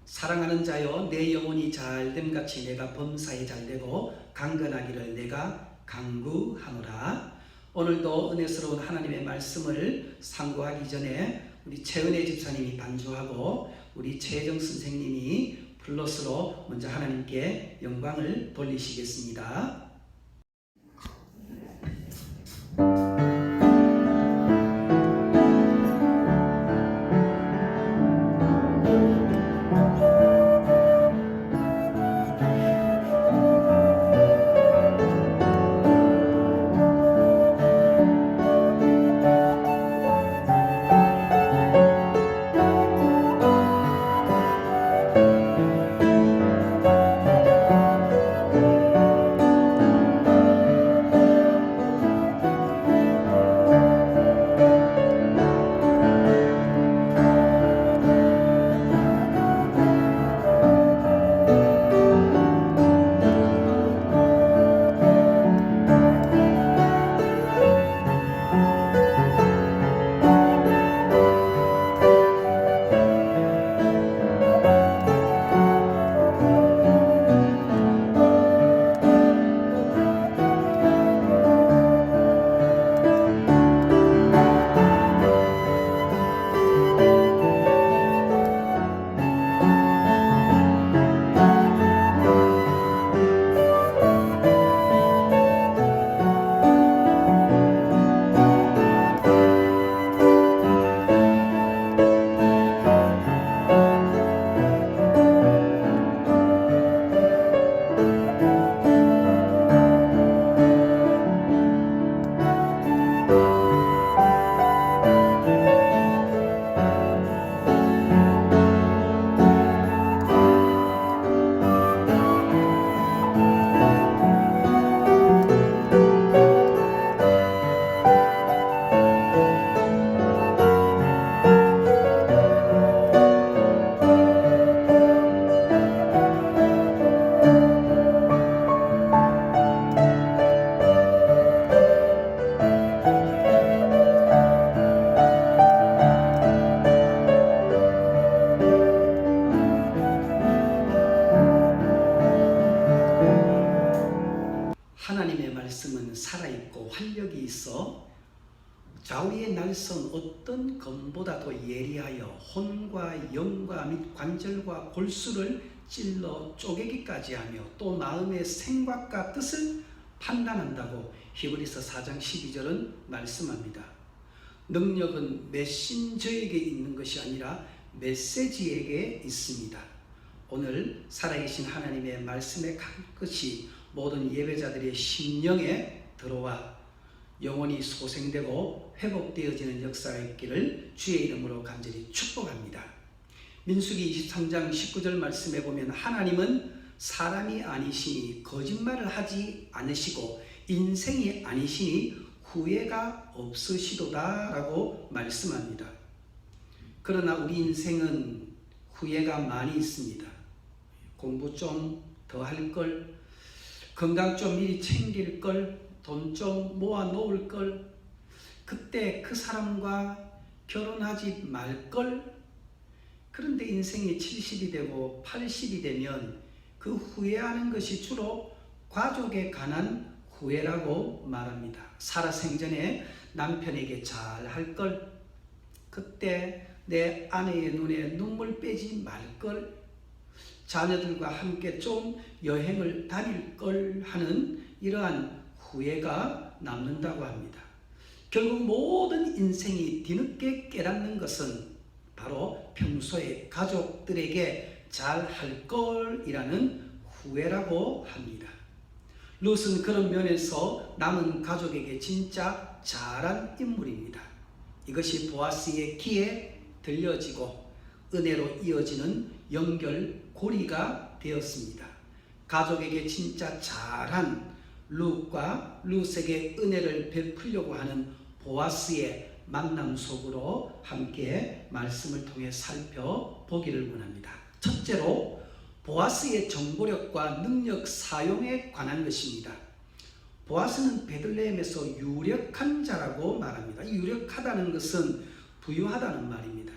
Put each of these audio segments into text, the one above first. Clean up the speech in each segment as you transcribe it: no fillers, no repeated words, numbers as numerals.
사랑하는 자여, 내 영혼이 잘됨같이 내가 범사에 잘되고 강건하기를 내가 간구하노라. 오늘도 은혜스러운 하나님의 말씀을 상고하기 전에 우리 최은혜 집사님이 반주하고 우리 최혜정 선생님이 플러스로 먼저 하나님께 영광을 돌리시겠습니다. 하나님의 말씀은 살아있고 활력이 있어 좌우의 날선 어떤 검보다도 예리하여 혼과 영과 및 관절과 골수를 찔러 쪼개기까지 하며 또 마음의 생각과 뜻을 판단한다고 히브리서 4장 12절은 말씀합니다. 능력은 메신저에게 있는 것이 아니라 메시지에게 있습니다. 오늘 살아계신 하나님의 말씀의 가끝이 모든 예배자들의 심령에 들어와 영혼이 소생되고 회복되어지는 역사가 있기를 주의 이름으로 간절히 축복합니다. 민수기 23장 19절 말씀에 보면 하나님은 사람이 아니시니 거짓말을 하지 않으시고 인생이 아니시니 후회가 없으시도다 라고 말씀합니다. 그러나 우리 인생은 후회가 많이 있습니다. 공부 좀 더 할 걸, 건강 좀 미리 챙길 걸, 돈 좀 모아 놓을 걸, 그때 그 사람과 결혼하지 말 걸. 그런데 인생이 70이 되고 80이 되면 그 후회하는 것이 주로 가족에 관한 후회라고 말합니다. 살아생전에 남편에게 잘 할 걸, 그때 내 아내의 눈에 눈물 빼지 말 걸, 자녀들과 함께 좀 여행을 다닐 걸 하는 이러한 후회가 남는다고 합니다. 결국 모든 인생이 뒤늦게 깨닫는 것은 바로 평소에 가족들에게 잘 할 걸이라는 후회라고 합니다. 룻은 그런 면에서 남은 가족에게 진짜 잘한 인물입니다. 이것이 보아스의 귀에 들려지고 은혜로 이어지는 연결고리가 되었습니다. 가족에게 진짜 잘한 룻과 룻에게 은혜를 베풀려고 하는 보아스의 만남 속으로 함께 말씀을 통해 살펴보기를 원합니다. 첫째로 보아스의 정보력과 능력 사용에 관한 것입니다. 보아스는 베들레헴에서 유력한 자라고 말합니다. 유력하다는 것은 부유하다는 말입니다.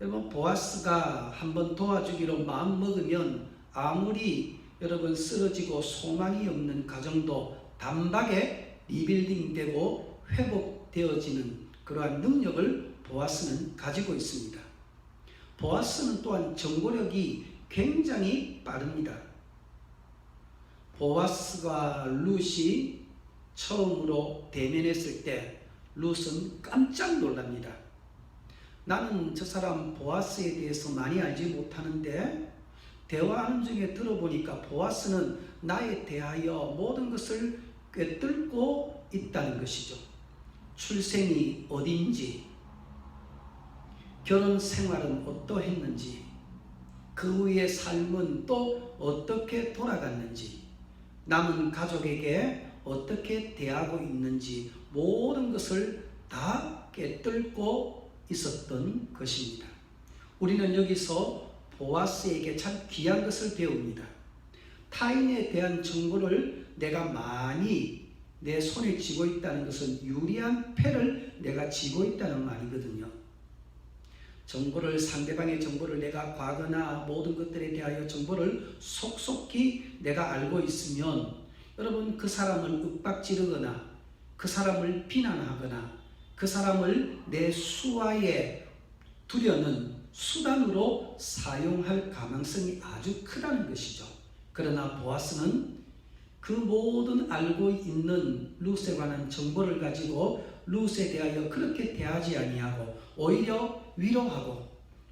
여러분 보아스가 한번 도와주기로 마음먹으면 아무리 여러분 쓰러지고 소망이 없는 가정도 단박에 리빌딩되고 회복되어지는 그러한 능력을 보아스는 가지고 있습니다. 보아스는 또한 정보력이 굉장히 빠릅니다. 보아스가 룻이 처음으로 대면했을 때 룻은 깜짝 놀랍니다. 나는 저 사람 보아스에 대해서 많이 알지 못하는데 대화하는 중에 들어보니까 보아스는 나에 대하여 모든 것을 꿰뚫고 있다는 것이죠. 출생이 어딘지, 결혼 생활은 어떠했는지, 그 후의 삶은 또 어떻게 돌아갔는지, 남은 가족에게 어떻게 대하고 있는지 모든 것을 다 꿰뚫고 있었던 것입니다. 우리는 여기서 보아스에게 참 귀한 것을 배웁니다. 타인에 대한 정보를 내가 많이 내 손에 쥐고 있다는 것은 유리한 패를 내가 쥐고 있다는 말이거든요. 상대방의 정보를 내가 과거나 모든 것들에 대하여 정보를 속속히 내가 알고 있으면 여러분 그 사람을 윽박지르거나 그 사람을 비난하거나 그 사람을 내 수하에 두려는 수단으로 사용할 가능성이 아주 크다는 것이죠. 그러나 보아스는 그 모든 알고 있는 룻에 관한 정보를 가지고 룻에 대하여 그렇게 대하지 아니하고 오히려 위로하고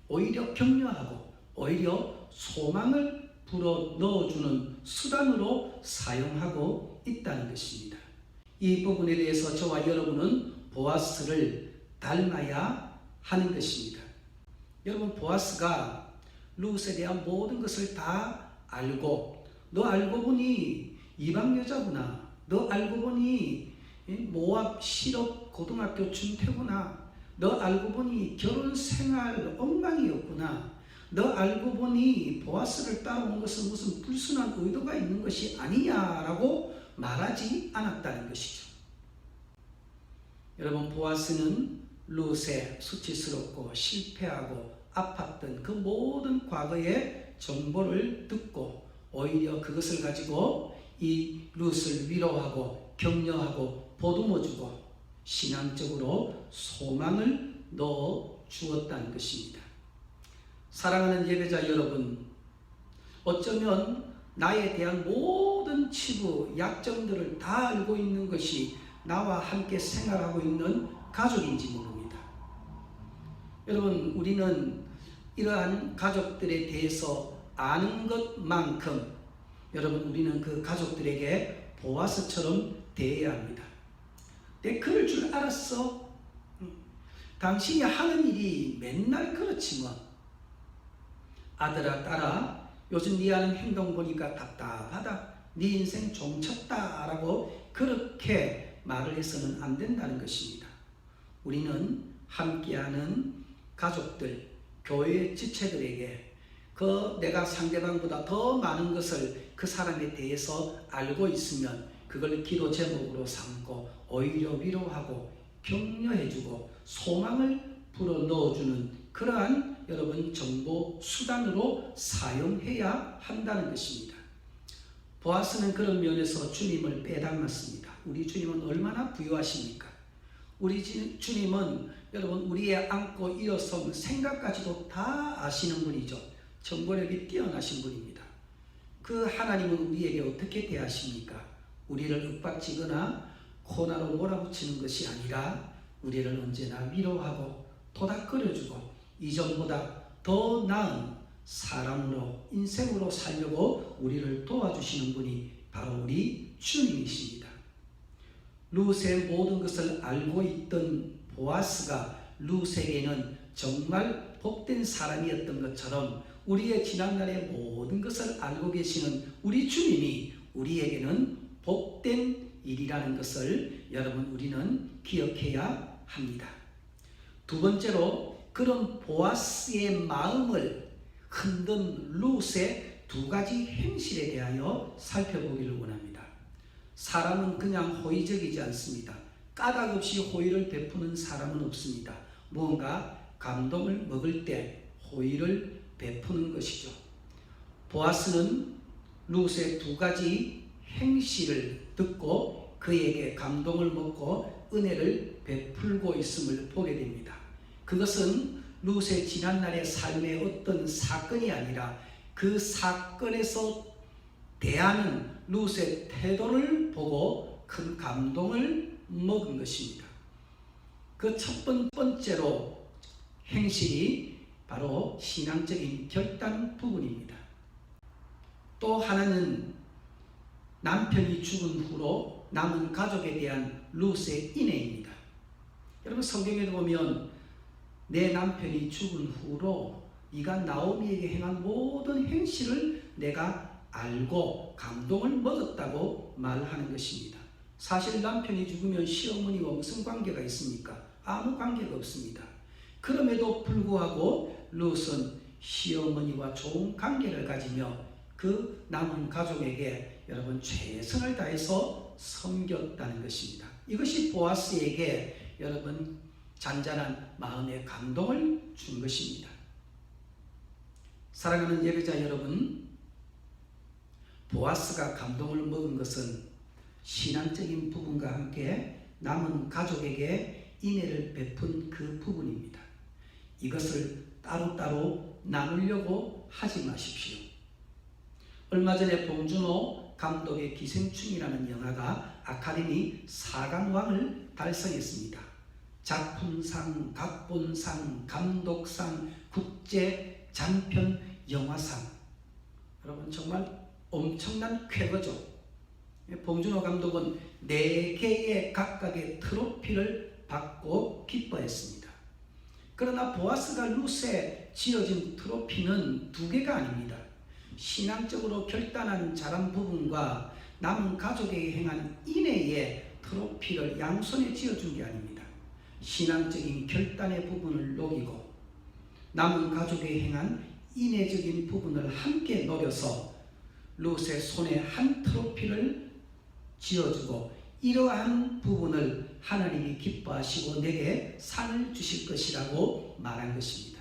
오히려 격려하고 오히려 소망을 불어 넣어주는 수단으로 사용하고 있다는 것입니다. 이 부분에 대해서 저와 여러분은 보아스를 닮아야 하는 것입니다. 여러분 보아스가 룻에 대한 모든 것을 다 알고 너 알고 보니 이방 여자구나, 너 알고 보니 모압 실업 고등학교 준태구나, 너 알고 보니 결혼 생활 엉망이었구나, 너 알고 보니 보아스를 따라온 것은 무슨 불순한 의도가 있는 것이 아니냐라고 말하지 않았다는 것이죠. 여러분 보아스는 룻의 수치스럽고 실패하고 아팠던 그 모든 과거의 정보를 듣고 오히려 그것을 가지고 이 룻을 위로하고 격려하고 보듬어주고 신앙적으로 소망을 넣어 주었다는 것입니다. 사랑하는 예배자 여러분, 어쩌면 나에 대한 모든 치부, 약점들을 다 알고 있는 것이 나와 함께 생활하고 있는 가족인지 모릅니다. 여러분, 우리는 이러한 가족들에 대해서 아는 것만큼 여러분 우리는 그 가족들에게 보아스처럼 대해야 합니다. 내 그럴 줄 알았어. 당신이 하는 일이 맨날 그렇지 뭐. 아들아 딸아 요즘 네 하는 행동 보니까 답답하다. 네 인생 종쳤다 라고 그렇게 말을 해서는 안 된다는 것입니다. 우리는 함께하는 가족들, 교회 지체들에게 내가 상대방보다 더 많은 것을 그 사람에 대해서 알고 있으면 그걸 기도 제목으로 삼고 오히려 위로하고 격려해주고 소망을 불어넣어주는 그러한 여러분 정보 수단으로 사용해야 한다는 것입니다. 보아스는 그런 면에서 주님을 빼닮았습니다. 우리 주님은 얼마나 부유하십니까? 우리 주님은 여러분 우리의 안고 일어선 생각까지도 다 아시는 분이죠. 정보력이 뛰어나신 분입니다. 그 하나님은 우리에게 어떻게 대하십니까? 우리를 윽박지거나 코나로 몰아붙이는 것이 아니라 우리를 언제나 위로하고 토닥거려주고 이전보다 더 나은 사람으로 인생으로 살려고 우리를 도와주시는 분이 바로 우리 주님이십니다. 룻의 모든 것을 알고 있던 보아스가 룻에게는 정말 복된 사람이었던 것처럼 우리의 지난날의 모든 것을 알고 계시는 우리 주님이 우리에게는 복된 일이라는 것을 여러분 우리는 기억해야 합니다. 두 번째로 그런 보아스의 마음을 흔든 룻의 두 가지 행실에 대하여 살펴보기를 원합니다. 사람은 그냥 호의적이지 않습니다. 까닭 없이 호의를 베푸는 사람은 없습니다. 무언가 감동을 먹을 때 호의를 베푸는 것이죠. 보아스는 룻의 두 가지 행실을 듣고 그에게 감동을 먹고 은혜를 베풀고 있음을 보게 됩니다. 그것은 룻의 지난날의 삶의 어떤 사건이 아니라 그 사건에서 대하는 룻의 태도를 보고 큰 감동을 먹은 것입니다. 그 첫 번째로 행실이 바로 신앙적인 결단 부분입니다. 또 하나는 남편이 죽은 후로 남은 가족에 대한 룻의 인애입니다. 여러분 성경에 보면 내 남편이 죽은 후로 네가 나오미에게 행한 모든 행실을 내가 알고 감동을 먹었다고 말하는 것입니다. 사실 남편이 죽으면 시어머니와 무슨 관계가 있습니까? 아무 관계가 없습니다. 그럼에도 불구하고 룻은 시어머니와 좋은 관계를 가지며 그 남은 가족에게 여러분 최선을 다해서 섬겼다는 것입니다. 이것이 보아스에게 여러분 잔잔한 마음의 감동을 준 것입니다. 사랑하는 예배자 여러분, 보아스가 감동을 먹은 것은 신앙적인 부분과 함께 남은 가족에게 인애를 베푼 그 부분입니다. 이것을 따로따로 나누려고 하지 마십시오. 얼마 전에 봉준호 감독의 기생충이라는 영화가 아카데미 4강왕을 달성했습니다. 작품상, 각본상, 감독상, 국제 장편 영화상. 여러분 정말 엄청난 쾌거죠. 봉준호 감독은 4개의 각각의 트로피를 받고 기뻐했습니다. 그러나 보아스가 룻에 지어진 트로피는 2개가 아닙니다. 신앙적으로 결단한 잘한 부분과 남은 가족에게 행한 인애의 트로피를 양손에 지어준 게 아닙니다. 신앙적인 결단의 부분을 녹이고 남은 가족에게 행한 인애적인 부분을 함께 녹여서 룻의 손에 한 트로피를 지어주고 이러한 부분을 하나님이 기뻐하시고 내게 상을 주실 것이라고 말한 것입니다.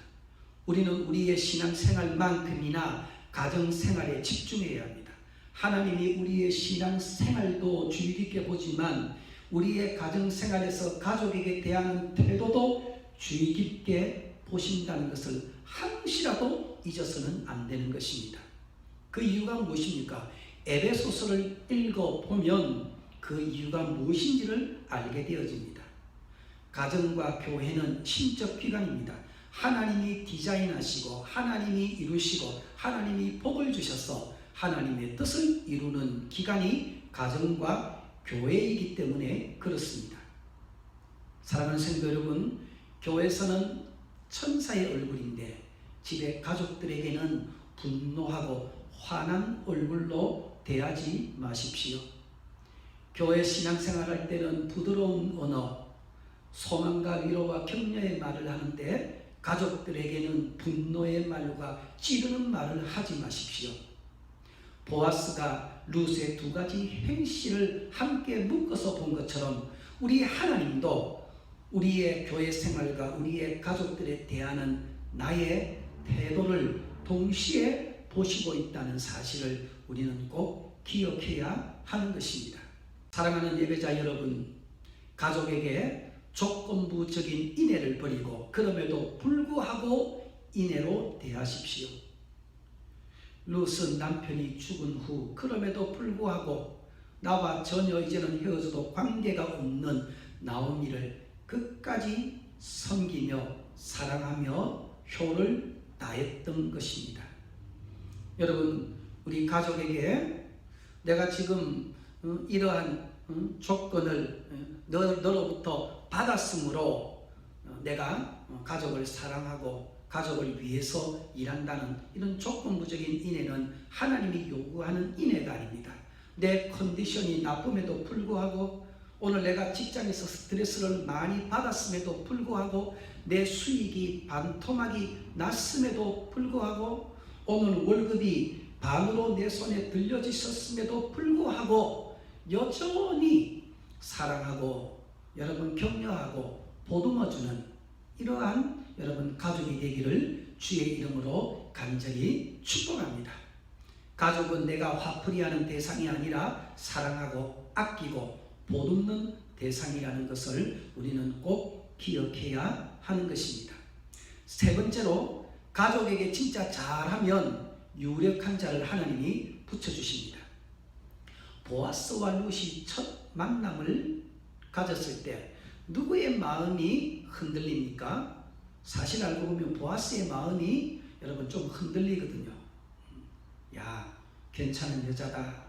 우리는 우리의 신앙생활만큼이나 가정생활에 집중해야 합니다. 하나님이 우리의 신앙생활도 주의 깊게 보지만 우리의 가정생활에서 가족에게 대하는 태도도 주의 깊게 보신다는 것을 한시라도 잊어서는 안 되는 것입니다. 그 이유가 무엇입니까? 에베소서를 읽어보면 그 이유가 무엇인지를 알게 되어집니다. 가정과 교회는 신적 기관입니다. 하나님이 디자인하시고 하나님이 이루시고 하나님이 복을 주셔서 하나님의 뜻을 이루는 기관이 가정과 교회이기 때문에 그렇습니다. 사랑하는 성도 여러분, 교회에서는 천사의 얼굴인데 집의 가족들에게는 분노하고 화난 얼굴로 대하지 마십시오. 교회 신앙생활할 때는 부드러운 언어, 소망과 위로와 격려의 말을 하는데 가족들에게는 분노의 말과 찌르는 말을 하지 마십시오. 보아스가 룻의 2가지 행실을 함께 묶어서 본 것처럼 우리 하나님도 우리의 교회 생활과 우리의 가족들에 대하는 나의 태도를 동시에 보시고 있다는 사실을 우리는 꼭 기억해야 하는 것입니다. 사랑하는 예배자 여러분, 가족에게 조건부적인 인애를 버리고 그럼에도 불구하고 인애로 대하십시오. 룻은 남편이 죽은 후 그럼에도 불구하고 나와 전혀 이제는 헤어져도 관계가 없는 나오미를 끝까지 섬기며 사랑하며 효를 다했던 것입니다. 여러분, 우리 가족에게 내가 지금 이러한 조건을 너로부터 받았으므로 내가 가족을 사랑하고 가족을 위해서 일한다는 이런 조건부적인 인애는 하나님이 요구하는 인애가 아닙니다. 내 컨디션이 나쁨에도 불구하고 오늘 내가 직장에서 스트레스를 많이 받았음에도 불구하고 내 수익이 반토막이 났음에도 불구하고 오늘 월급이 반으로 내 손에 들려지셨음에도 불구하고 여전히 사랑하고 여러분 격려하고 보듬어주는 이러한 여러분 가족이 되기를 주의 이름으로 간절히 축복합니다. 가족은 내가 화풀이하는 대상이 아니라 사랑하고 아끼고 보듬는 대상이라는 것을 우리는 꼭 기억해야 하는 것입니다. 세 번째로, 가족에게 진짜 잘하면 유력한 자를 하나님이 붙여주십니다. 보아스와 룻이 첫 만남을 가졌을 때 누구의 마음이 흔들립니까? 사실 알고 보면 보아스의 마음이 여러분 좀 흔들리거든요. 야, 괜찮은 여자다.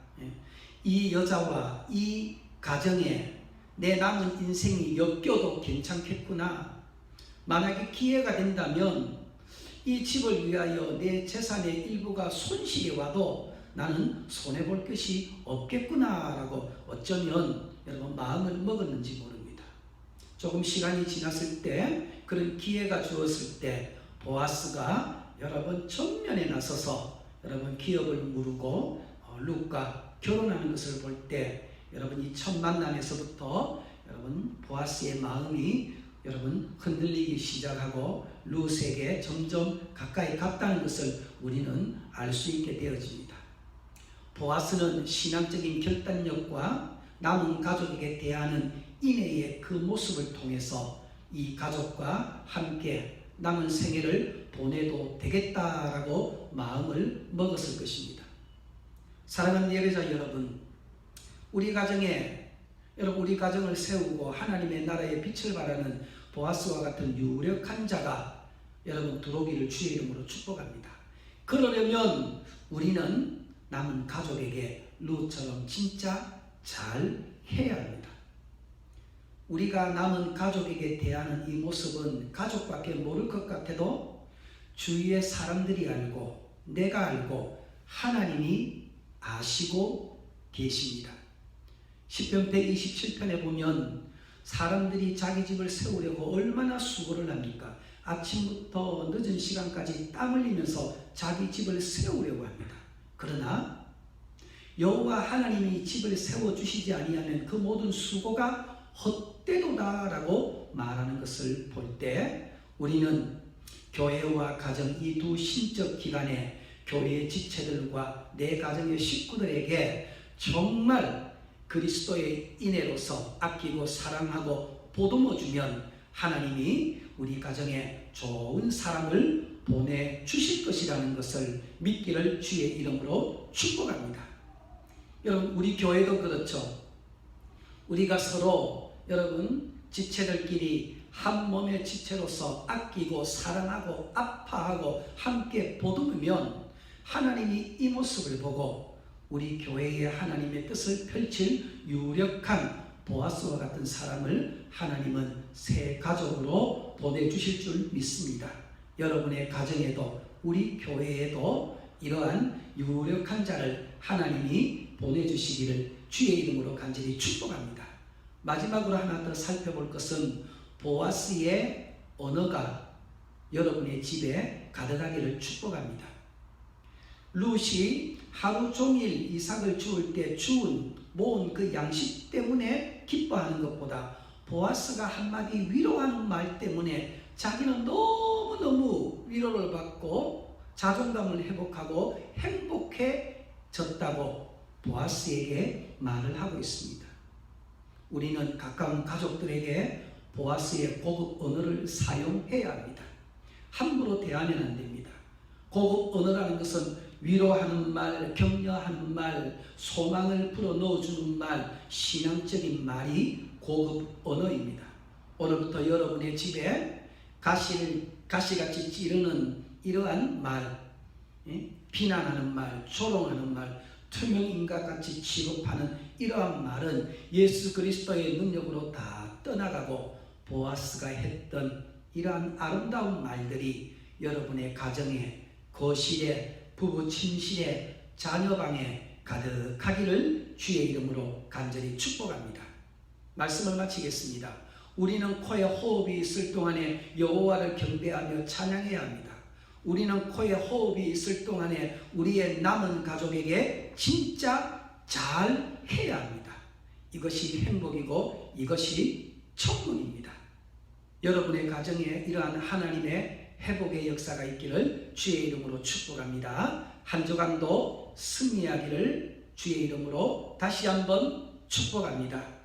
이 여자와 이 가정에 내 남은 인생이 엮여도 괜찮겠구나. 만약에 기회가 된다면 이 집을 위하여 내 재산의 일부가 손실이 와도 나는 손해볼 것이 없겠구나 라고 어쩌면 여러분 마음을 먹었는지 모릅니다. 조금 시간이 지났을 때, 그런 기회가 주었을 때 보아스가 여러분 정면에 나서서 여러분 기업을 무르고 룻과 결혼하는 것을 볼 때 여러분 이 첫 만남에서부터 여러분 보아스의 마음이 여러분 흔들리기 시작하고 룻에게 점점 가까이 갔다는 것을 우리는 알 수 있게 되어집니다. 보아스는 신앙적인 결단력과 남은 가족에게 대하는 인애의 그 모습을 통해서 이 가족과 함께 남은 생애를 보내도 되겠다라고 마음을 먹었을 것입니다. 사랑하는 예배자 여러분, 우리 가정을 세우고 하나님의 나라의 빛을 발하는 보아스와 같은 유력한 자가 여러분 들어오기를 주의 이름으로 축복합니다. 그러려면 우리는 남은 가족에게 룻처럼 진짜 잘 해야 합니다. 우리가 남은 가족에게 대하는 이 모습은 가족밖에 모를 것 같아도 주위의 사람들이 알고 내가 알고 하나님이 아시고 계십니다. 시편 127편에 보면 사람들이 자기 집을 세우려고 얼마나 수고를 합니까? 아침부터 늦은 시간까지 땀 흘리면서 자기 집을 세우려고 합니다. 그러나 여호와 하나님이 집을 세워주시지 아니하면 그 모든 수고가 헛되도다라고 말하는 것을 볼 때 우리는 교회와 가정 이 두 신적 기관에 교회의 지체들과 내 가정의 식구들에게 정말 그리스도의 인애로서 아끼고 사랑하고 보듬어주면 하나님이 우리 가정에 좋은 사람을 보내주실 것이라는 것을 믿기를 주의 이름으로 축복합니다. 여러분 우리 교회도 그렇죠. 우리가 서로 여러분 지체들끼리 한 몸의 지체로서 아끼고 사랑하고 아파하고 함께 보듬으면 하나님이 이 모습을 보고 우리 교회에 하나님의 뜻을 펼칠 유력한 보아스와 같은 사람을 하나님은 새 가족으로 보내주실 줄 믿습니다. 여러분의 가정에도 우리 교회에도 이러한 유력한 자를 하나님이 보내주시기를 주의 이름으로 간절히 축복합니다. 마지막으로 하나 더 살펴볼 것은 보아스의 언어가 여러분의 집에 가득하기를 축복합니다. 룻이 하루 종일 이삭을 주울 때 모은 그 양식 때문에 기뻐하는 것보다 보아스가 한마디 위로하는 말 때문에 자기는 너무너무 위로를 받고 자존감을 회복하고 행복해졌다고 보아스에게 말을 하고 있습니다. 우리는 가까운 가족들에게 보아스의 고급 언어를 사용해야 합니다. 함부로 대하면 안 됩니다. 고급 언어라는 것은 위로하는 말, 격려하는 말, 소망을 불어넣어주는 말, 신앙적인 말이 고급 언어입니다. 오늘부터 여러분의 집에 가시같이 찌르는 이러한 말, 비난하는 말, 조롱하는 말, 투명인간같이 취급하는 이러한 말은 예수 그리스도의 능력으로 다 떠나가고 보아스가 했던 이러한 아름다운 말들이 여러분의 가정에, 거실에, 부부 침실에, 자녀방에 가득하기를 주의 이름으로 간절히 축복합니다. 말씀을 마치겠습니다. 우리는 코에 호흡이 있을 동안에 여호와를 경배하며 찬양해야 합니다. 우리는 코에 호흡이 있을 동안에 우리의 남은 가족에게 진짜 잘 해야 합니다. 이것이 행복이고 이것이 천국입니다. 여러분의 가정에 이러한 하나님의 회복의 역사가 있기를 주의 이름으로 축복합니다. 한 주간도 승리하기를 주의 이름으로 다시 한번 축복합니다.